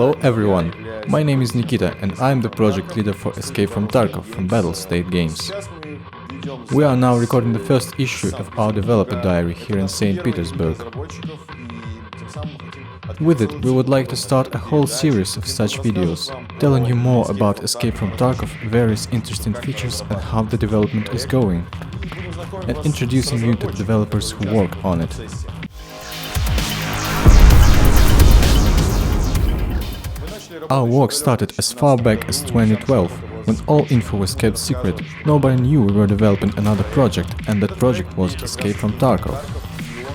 Hello everyone, my name is Nikita and I'm the project leader for Escape from Tarkov from Battlestate Games. We are now recording the first issue of our developer diary here in St. Petersburg. With it, we would like to start a whole series of such videos, telling you more about Escape from Tarkov, various interesting features and how the development is going, and introducing you to the developers who work on it. Our work started as far back as 2012, when all info was kept secret. Nobody knew we were developing another project, and that project was Escape from Tarkov.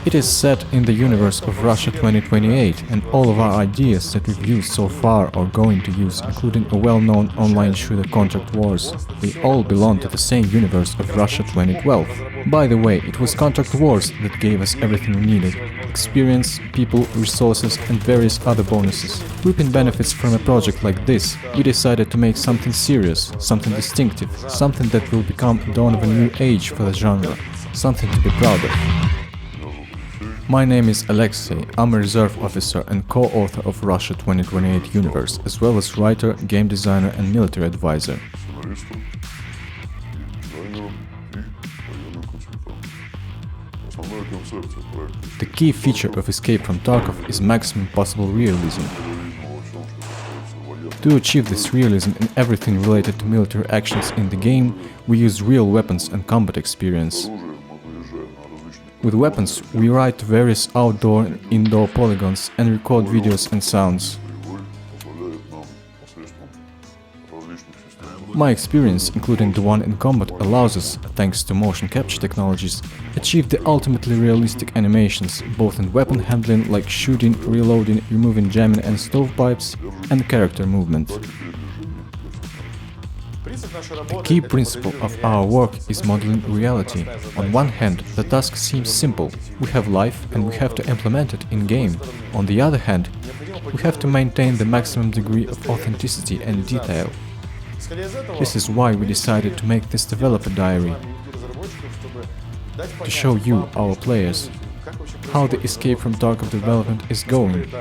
It is set in the universe of Russia 2028, and all of our ideas that we've used so far or going to use, including a well-known online shooter Contract Wars, they all belong to the same universe of Russia 2012. By the way, it was Contract Wars that gave us everything we needed: experience, people, resources and various other bonuses. Reaping benefits from a project like this, we decided to make something serious, something distinctive, something that will become the dawn of a new age for the genre, something to be proud of. My name is Alexei, I'm a reserve officer and co-author of Russia 2028 Universe, as well as writer, game designer and military advisor. The key feature of Escape from Tarkov is maximum possible realism. To achieve this realism in everything related to military actions in the game, we use real weapons and combat experience. With weapons, we ride to various outdoor and indoor polygons and record videos and sounds. My experience, including the one in combat, allows us, thanks to motion capture technologies, achieve the ultimately realistic animations, both in weapon handling like shooting, reloading, removing jamming and stovepipes, and character movement. The key principle of our work is modeling reality. On one hand, the task seems simple. We have life and we have to implement it in-game. On the other hand, we have to maintain the maximum degree of authenticity and detail. This is why we decided to make this developer diary, to show you, our players, how the Escape from Tarkov development is going,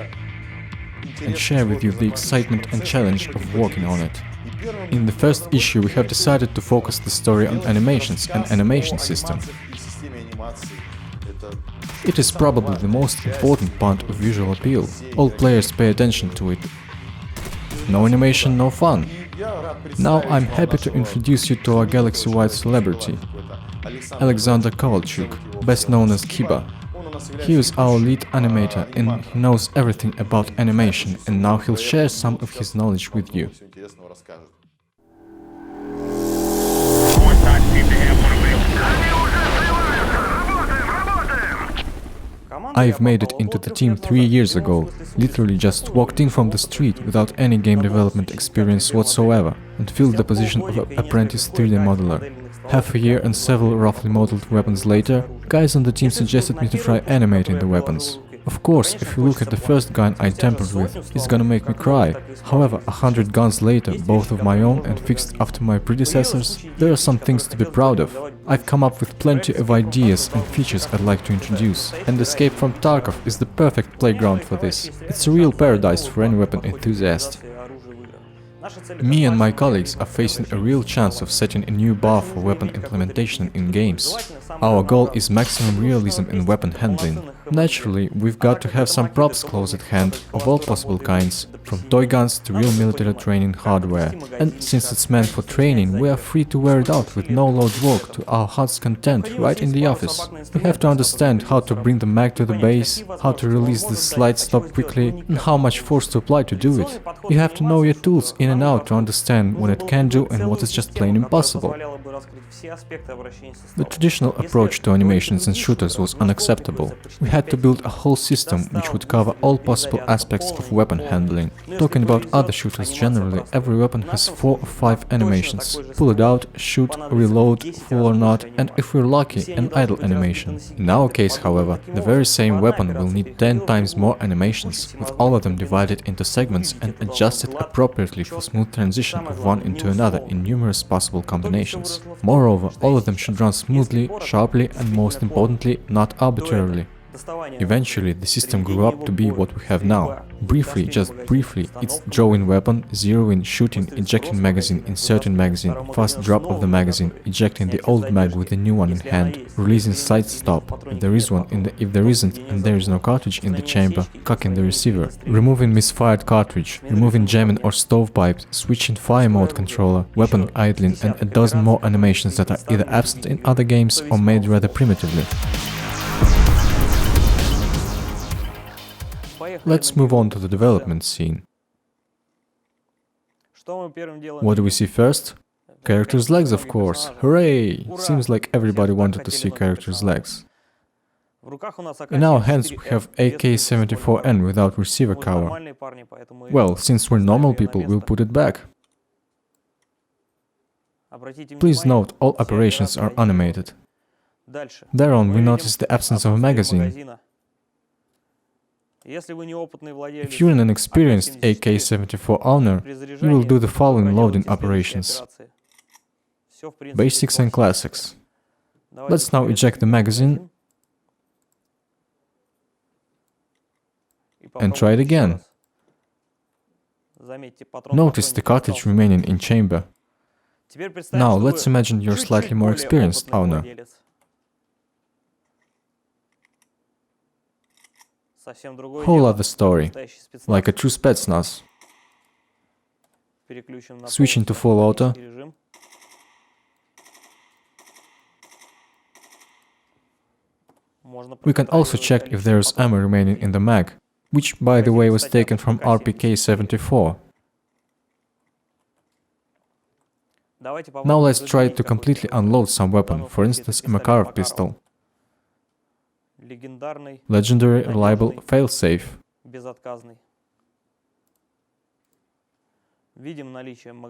and share with you the excitement and challenge of working on it. In the first issue we have decided to focus the story on animations and animation system. It is probably the most important part of visual appeal. All players pay attention to it. No animation, no fun. Now I'm happy to introduce you to our galaxy-wide celebrity, Alexander Kovalchuk, best known as Kiba. He is our lead animator and he knows everything about animation, and now he'll share some of his knowledge with you. I've made it into the team 3 years ago, literally just walked in from the street without any game development experience whatsoever, and filled the position of apprentice 3D modeler. Half a year and several roughly modeled weapons later, guys on the team suggested me to try animating the weapons. Of course, if you look at the first gun I tampered with, it's gonna make me cry. However, 100 guns later, both of my own and fixed after my predecessors, there are some things to be proud of. I've come up with plenty of ideas and features I'd like to introduce, and Escape from Tarkov is the perfect playground for this. It's a real paradise for any weapon enthusiast. Me and my colleagues are facing a real chance of setting a new bar for weapon implementation in games. Our goal is maximum realism in weapon handling. Naturally, we've got to have some props close at hand, of all possible kinds, from toy guns to real military training hardware. And since it's meant for training, we are free to wear it out with no load work to our heart's content right in the office. We have to understand how to bring the mag to the base, how to release the slide stop quickly, and how much force to apply to do it. You have to know your tools in and out to understand what it can do and what is just plain impossible. The traditional approach to animations and shooters was unacceptable. We had to build a whole system which would cover all possible aspects of weapon handling. Talking about other shooters generally, every weapon has 4 or 5 animations: pull it out, shoot, reload, full or not, and if we're lucky, an idle animation. In our case, however, the very same weapon will need 10 times more animations, with all of them divided into segments and adjusted appropriately for smooth transition of one into another in numerous possible combinations. Moreover, all of them should run smoothly, sharply and most importantly, not arbitrarily. Eventually, the system grew up to be what we have now. Briefly, just briefly, it's drawing weapon, zeroing, shooting, ejecting magazine, inserting magazine, fast drop of the magazine, ejecting the old mag with the new one in hand, releasing sight stop, if there is one, if there isn't and there is no cartridge in the chamber, cocking the receiver, removing misfired cartridge, removing jamming or stovepipes, switching fire mode controller, weapon idling, and a dozen more animations that are either absent in other games or made rather primitively. Let's move on to the development scene. What do we see first? Characters' legs, of course. Hooray! Seems like everybody wanted to see characters' legs. In our hands we have AK-74N without receiver cover. Well, since we're normal people, we'll put it back. Please note, all operations are animated. Thereon we notice the absence of a magazine. If you're an inexperienced AK-74 owner, you will do the following loading operations. Basics and classics. Let's now eject the magazine and try it again. Notice the cartridge remaining in chamber. Now let's imagine you're slightly more experienced owner. Whole other story, like a true spetsnaz. Switching to full auto. We can also check if there is ammo remaining in the mag, which by the way was taken from RPK-74. Now let's try to completely unload some weapon, for instance a Makarov pistol. Legendary, reliable, failsafe.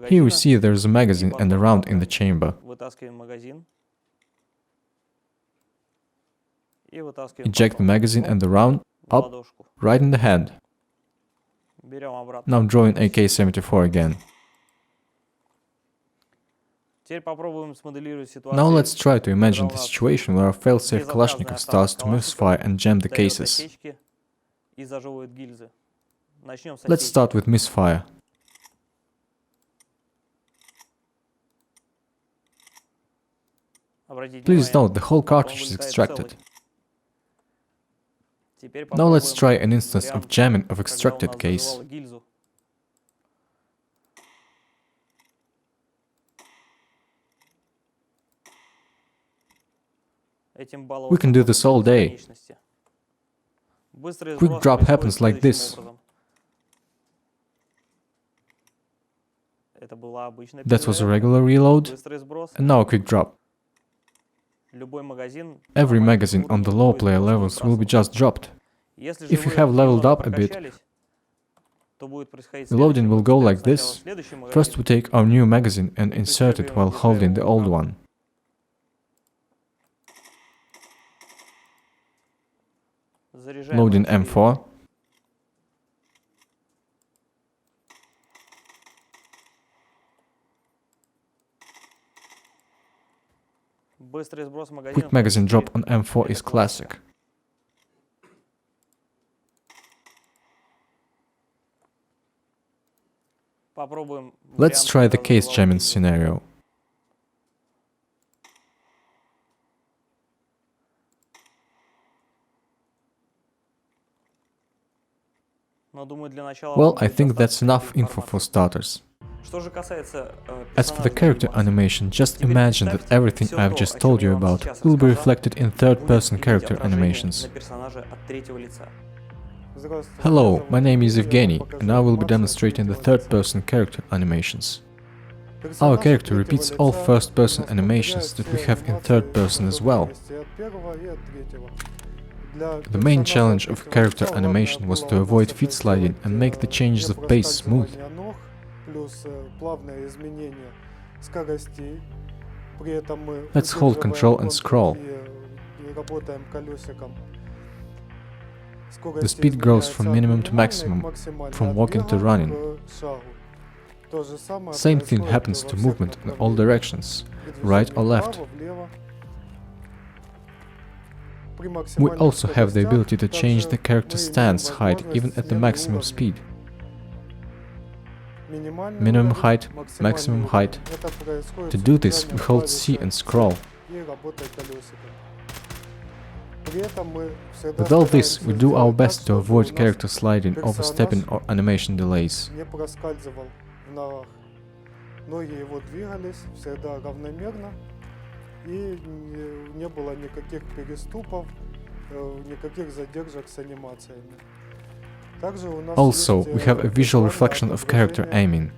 Here we see there is a magazine and a round in the chamber. Eject the magazine and the round, up, right in the hand. Now drawing AK-74 again. Now let's try to imagine the situation where a failsafe Kalashnikov starts to misfire and jam the cases. Let's start with misfire. Please note the whole cartridge is extracted. Now let's try an instance of jamming of extracted case. We can do this all day. Quick drop happens like this. That was a regular reload, and now a quick drop. Every magazine on the low player levels will be just dropped. If you have leveled up a bit, the loading will go like this. First we take our new magazine and insert it while holding the old one. Loading M4. Quick magazine drop on M4 is classic. Let's try the case jamming scenario. Well, I think that's enough info for starters. As for the character animation, just imagine that everything I've just told you about will be reflected in third-person character animations. Hello, my name is Evgeny, and I will be demonstrating the third-person character animations. Our character repeats all first-person animations that we have in third-person as well. The main challenge of character animation was to avoid feet sliding and make the changes of pace smooth. Let's hold control and scroll. The speed grows from minimum to maximum, from walking to running. Same thing happens to movement in all directions, right or left. We also have the ability to change the character's stance height even at the maximum speed. Minimum height, maximum height. To do this, we hold C and scroll. With all this, we do our best to avoid character sliding, overstepping or animation delays. Also, we have a visual reflection of character aiming.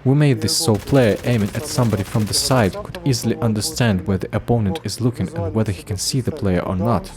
We made this so player aiming at somebody from the side could easily understand where the opponent is looking and whether he can see the player or not.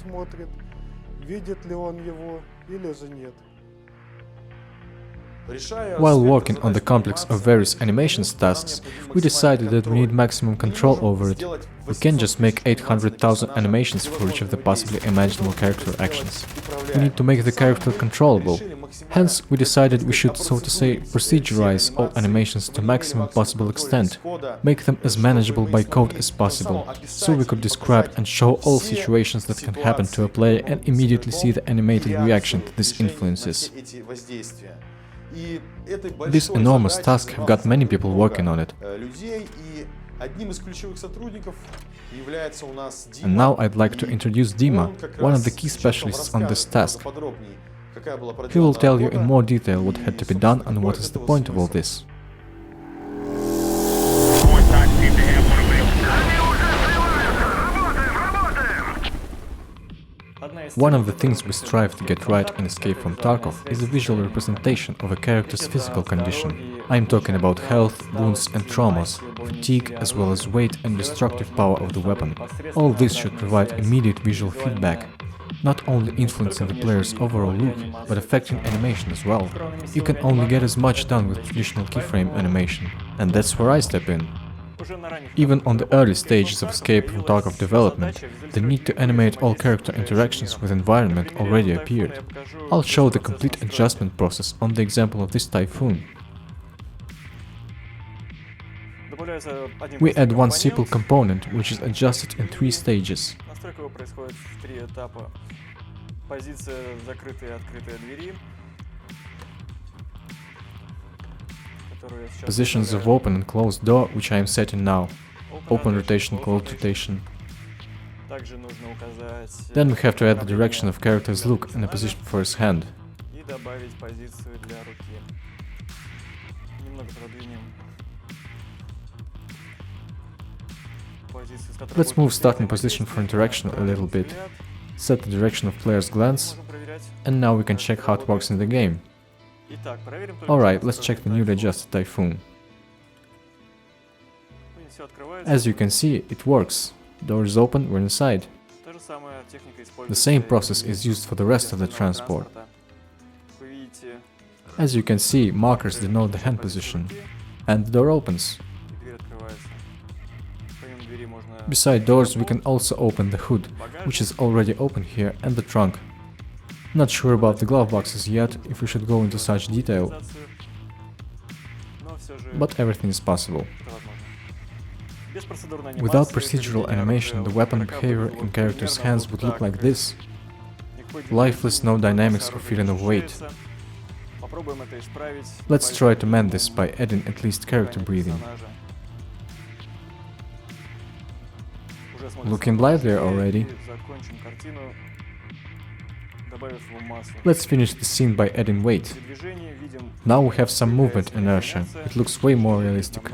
While working on the complex of various animations tasks, we decided that we need maximum control over it. We can't just make 800,000 animations for each of the possibly imaginable character actions. We need to make the character controllable. Hence, we decided we should, so to say, proceduralize all animations to maximum possible extent, make them as manageable by code as possible, so we could describe and show all situations that can happen to a player and immediately see the animated reaction to these influences. This enormous task have got many people working on it. And now I'd like to introduce Dima, one of the key specialists on this task. He will tell you in more detail what had to be done and what is the point of all this. One of the things we strive to get right in Escape from Tarkov is a visual representation of a character's physical condition. I'm talking about health, wounds and traumas, fatigue, as well as weight and destructive power of the weapon. All this should provide immediate visual feedback, not only influencing the player's overall look, but affecting animation as well. You can only get as much done with traditional keyframe animation, and that's where I step in. Even on the early stages of Escape from Tarkov development, the need to animate all character interactions with environment already appeared. I'll show the complete adjustment process on the example of this typhoon. We add one simple component, which is adjusted in 3 stages. Positions of open and closed door, which I am setting now. Open rotation, closed rotation. Then we have to add the direction of character's look and a position for his hand. Let's move starting position for interaction a little bit. Set the direction of player's glance, and now we can check how it works in the game. Alright, let's check the newly adjusted typhoon. As you can see, it works. Door is open, we're inside. The same process is used for the rest of the transport. As you can see, markers denote the hand position, and the door opens. Beside doors, we can also open the hood, which is already open here, and the trunk. Not sure about the glove boxes yet, if we should go into such detail, but everything is possible. Without procedural animation, the weapon behavior in characters' hands would look like this. Lifeless, no dynamics or feeling of weight. Let's try to mend this by adding at least character breathing. Looking livelier already. Let's finish the scene by adding weight. Now we have some movement inertia, it looks way more realistic.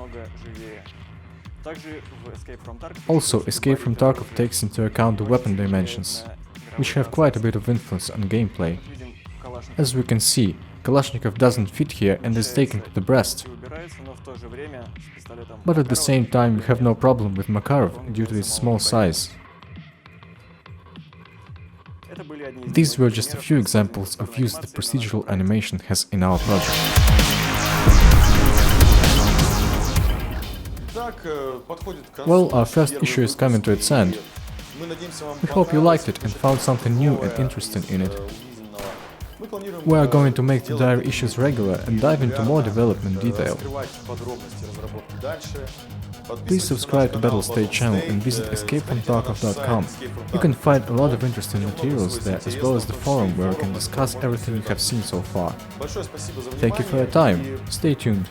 Also, Escape from Tarkov takes into account the weapon dimensions, which have quite a bit of influence on gameplay. As we can see, Kalashnikov doesn't fit here and is taken to the breast. But at the same time, we have no problem with Makarov due to its small size. These were just a few examples of use the procedural animation has in our project. Well, our first issue is coming to its end. We hope you liked it and found something new and interesting in it. We are going to make the diary issues regular and dive into more development detail. Please subscribe to Battlestate channel and visit escapefromtarkov.com. You can find a lot of interesting materials there, as well as the forum where you can discuss everything you have seen so far. Thank you for your time. Stay tuned.